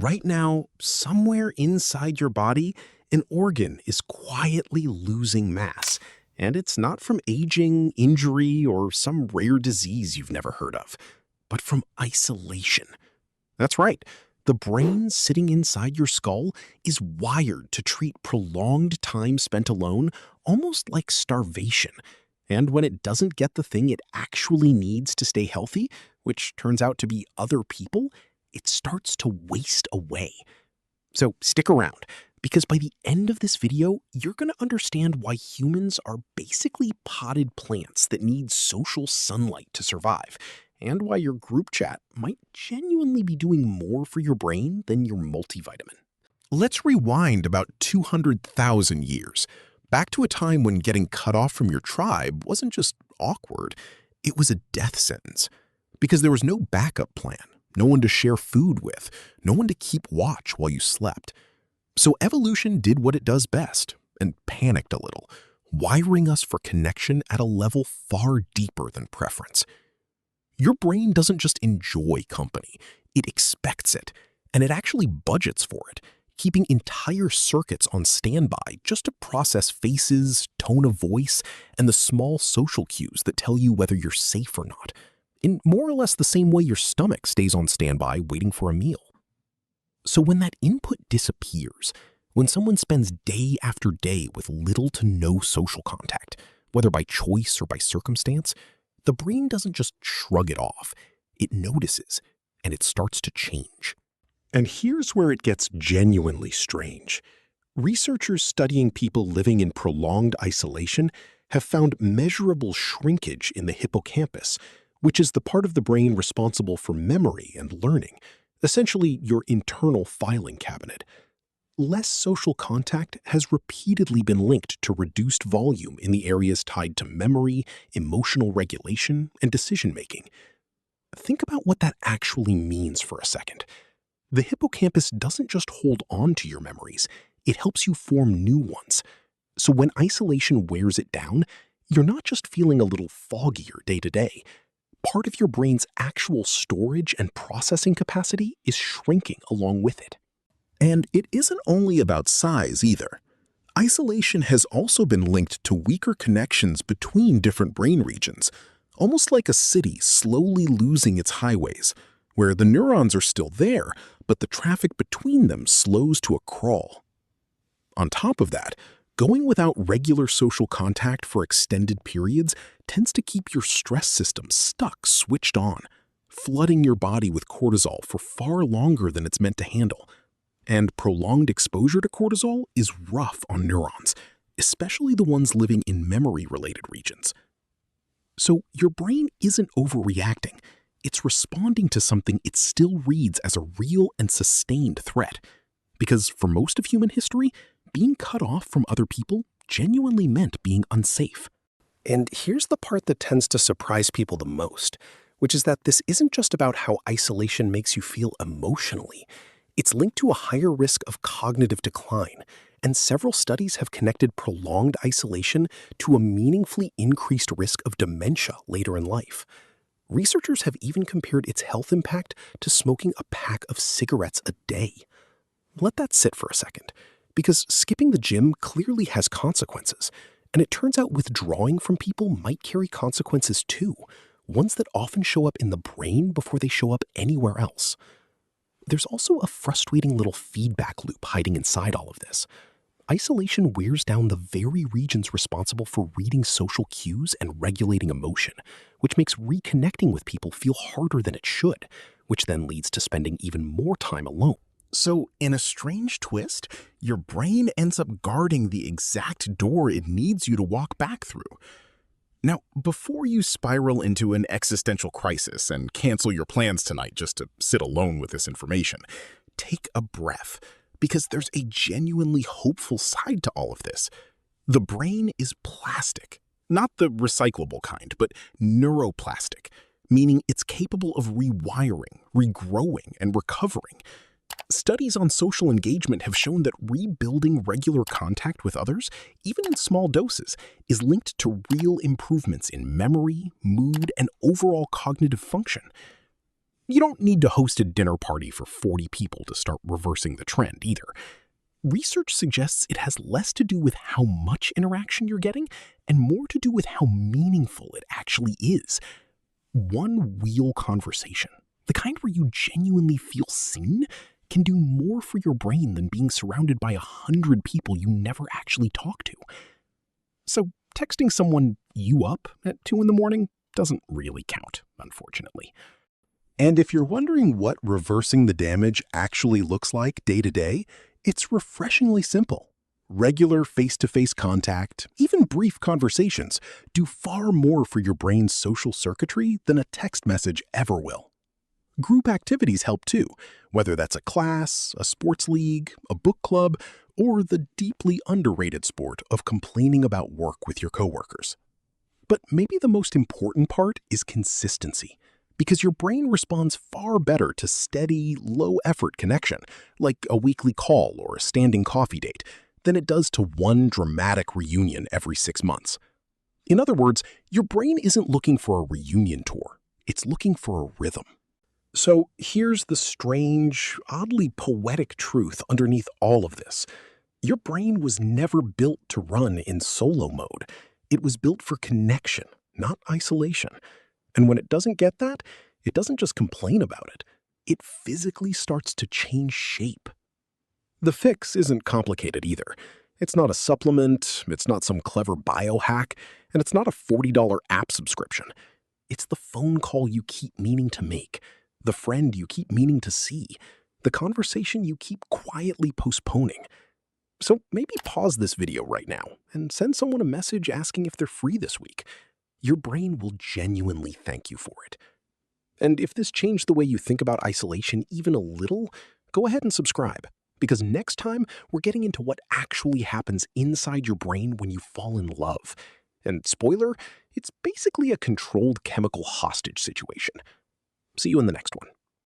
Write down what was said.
Right now, somewhere inside your body, an organ is quietly losing mass. And it's not from aging, injury, or some rare disease you've never heard of, but from isolation. That's right. The brain sitting inside your skull is wired to treat prolonged time spent alone almost like starvation. And when it doesn't get the thing it actually needs to stay healthy, which turns out to be other people, it starts to waste away. So stick around, because by the end of this video, you're going to understand why humans are basically potted plants that need social sunlight to survive, and why your group chat might genuinely be doing more for your brain than your multivitamin. Let's rewind about 200,000 years, back to a time when getting cut off from your tribe wasn't just awkward, it was a death sentence. Because there was no backup plan, no one to share food with, no one to keep watch while you slept. So evolution did what it does best and panicked a little, wiring us for connection at a level far deeper than preference. Your brain doesn't just enjoy company, it expects it, and it actually budgets for it, keeping entire circuits on standby just to process faces, tone of voice, and the small social cues that tell you whether you're safe or not, in more or less the same way your stomach stays on standby waiting for a meal. So when that input disappears, when someone spends day after day with little to no social contact, whether by choice or by circumstance, the brain doesn't just shrug it off. It notices, and it starts to change. And here's where it gets genuinely strange. Researchers studying people living in prolonged isolation have found measurable shrinkage in the hippocampus, which is the part of the brain responsible for memory and learning, essentially your internal filing cabinet. Less social contact has repeatedly been linked to reduced volume in the areas tied to memory, emotional regulation, and decision-making. Think about what that actually means for a second. The hippocampus doesn't just hold on to your memories, it helps you form new ones. So when isolation wears it down, you're not just feeling a little foggier day to day. Part of your brain's actual storage and processing capacity is shrinking along with it. And it isn't only about size either. Isolation has also been linked to weaker connections between different brain regions, almost like a city slowly losing its highways, where the neurons are still there, but the traffic between them slows to a crawl. On top of that, going without regular social contact for extended periods tends to keep your stress system stuck switched on, flooding your body with cortisol for far longer than it's meant to handle. And prolonged exposure to cortisol is rough on neurons, especially the ones living in memory-related regions. So your brain isn't overreacting. It's responding to something it still reads as a real and sustained threat. Because for most of human history, being cut off from other people genuinely meant being unsafe. And here's the part that tends to surprise people the most, which is that this isn't just about how isolation makes you feel emotionally. It's linked to a higher risk of cognitive decline, and several studies have connected prolonged isolation to a meaningfully increased risk of dementia later in life. Researchers have even compared its health impact to smoking a pack of cigarettes a day. Let that sit for a second, because skipping the gym clearly has consequences, and it turns out withdrawing from people might carry consequences too, ones that often show up in the brain before they show up anywhere else. There's also a frustrating little feedback loop hiding inside all of this. Isolation wears down the very regions responsible for reading social cues and regulating emotion, which makes reconnecting with people feel harder than it should, which then leads to spending even more time alone. So, in a strange twist, your brain ends up guarding the exact door it needs you to walk back through. Now, before you spiral into an existential crisis and cancel your plans tonight just to sit alone with this information, take a breath, because there's a genuinely hopeful side to all of this. The brain is plastic, not the recyclable kind, but neuroplastic, meaning it's capable of rewiring, regrowing, and recovering. Studies on social engagement have shown that rebuilding regular contact with others, even in small doses, is linked to real improvements in memory, mood, and overall cognitive function. You don't need to host a dinner party for 40 people to start reversing the trend either. Research suggests it has less to do with how much interaction you're getting and more to do with how meaningful it actually is. One real conversation, the kind where you genuinely feel seen, can do more for your brain than being surrounded by 100 people you never actually talk to. So texting someone you up at 2 in the morning doesn't really count, unfortunately. And if you're wondering what reversing the damage actually looks like day to day, it's refreshingly simple. Regular face-to-face contact, even brief conversations, do far more for your brain's social circuitry than a text message ever will. Group activities help too, whether that's a class, a sports league, a book club, or the deeply underrated sport of complaining about work with your coworkers. But maybe the most important part is consistency, because your brain responds far better to steady, low-effort connection, like a weekly call or a standing coffee date, than it does to one dramatic reunion every 6 months. In other words, your brain isn't looking for a reunion tour. It's looking for a rhythm. So here's the strange, oddly poetic truth underneath all of this. Your brain was never built to run in solo mode. It was built for connection, not isolation. And when it doesn't get that, it doesn't just complain about it. It physically starts to change shape. The fix isn't complicated either. It's not a supplement, it's not some clever biohack, and it's not a $40 app subscription. It's the phone call you keep meaning to make, the friend you keep meaning to see, the conversation you keep quietly postponing. So maybe pause this video right now and send someone a message asking if they're free this week. Your brain will genuinely thank you for it. And if this changed the way you think about isolation even a little, go ahead and subscribe. Because next time, we're getting into what actually happens inside your brain when you fall in love. And spoiler, it's basically a controlled chemical hostage situation. See you in the next one.